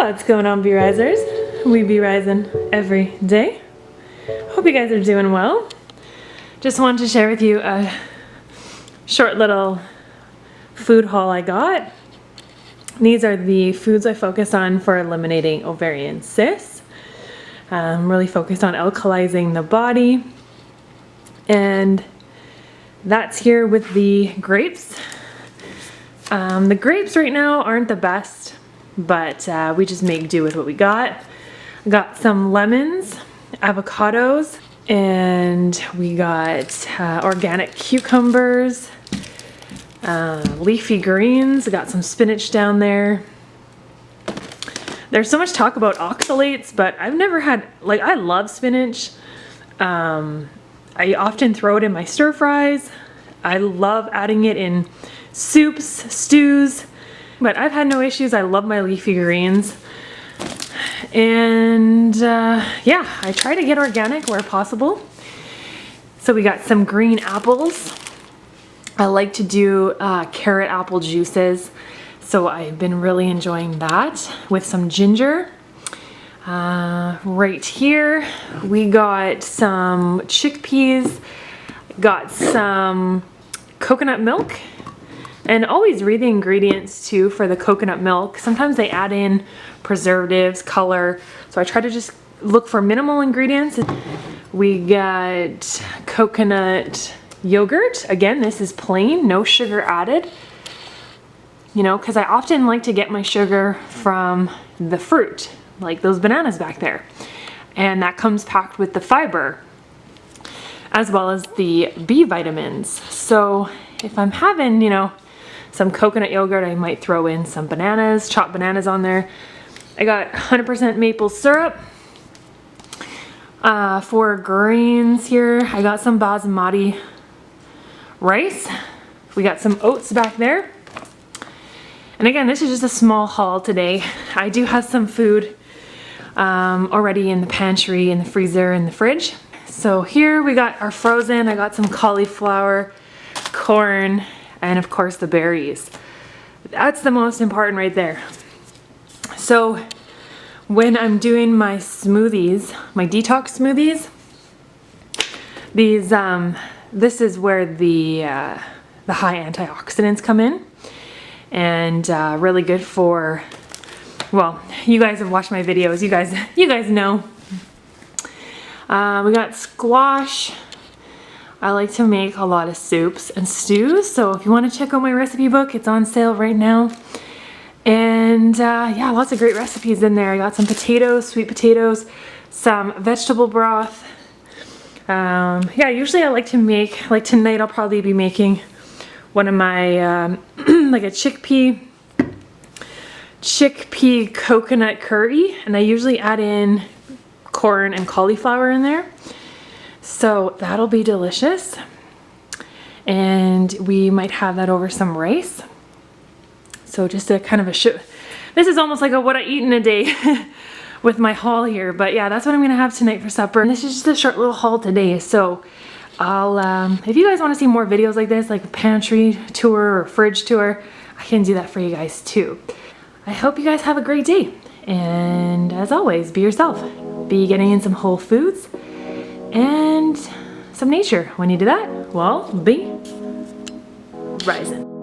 What's going on, Bee Risers? We be rising every day. Hope you guys are doing well. Just wanted to share with you a short little food haul I got. These are the foods I focus on for eliminating ovarian cysts. I'm really focused on alkalizing the body. And that's here with the grapes. The grapes right now aren't the best, but we just make do with what we got. Got some lemons, avocados, and we got organic cucumbers, leafy greens. Got some spinach down there. There's so much talk about oxalates, but I've never had, like, I love spinach. I often throw it in my stir fries. I love adding it in soups, stews, but I've had no issues. I love my leafy greens. And yeah, I try to get organic where possible. So we got some green apples. I like to do carrot apple juices. So I've been really enjoying that with some ginger. Right here, we got some chickpeas, got some coconut milk, and always read the ingredients too for the coconut milk. Sometimes they add in preservatives, color, so I try to just look for minimal ingredients. We got coconut yogurt. Again, this is plain, no sugar added. You know, because I often like to get my sugar from the fruit, like those bananas back there. And that comes packed with the fiber, as well as the B vitamins. So if I'm having, you know, some coconut yogurt, I might throw in some bananas, chopped bananas on there. I got 100% maple syrup. For greens here, I got some basmati rice. We got some oats back there. And again, this is just a small haul today. I do have some food already in the pantry, in the freezer, in the fridge. So here we got our frozen. I got some cauliflower, corn, and of course the berries. That's the most important right there. So when I'm doing my smoothies, my detox smoothies, these this is where the high antioxidants come in, and really good for, well, you guys have watched my videos. You guys know. We got squash. I like to make a lot of soups and stews, so if you want to check out my recipe book, it's on sale right now. And yeah, lots of great recipes in there. I got some potatoes, sweet potatoes, some vegetable broth. Yeah, usually I like to make, like tonight I'll probably be making one of my, like a chickpea coconut curry, and I usually add in corn and cauliflower in there. So that'll be delicious. And we might have that over some rice. So just a kind of a this is almost like a what I eat in a day with my haul here. But yeah, that's what I'm gonna have tonight for supper. And this is just a short little haul today. So I'll, if you guys wanna see more videos like this, like a pantry tour or fridge tour, I can do that for you guys too. I hope you guys have a great day. And as always, be yourself. Be getting in some whole foods and some nature. When you do that, well, be rising.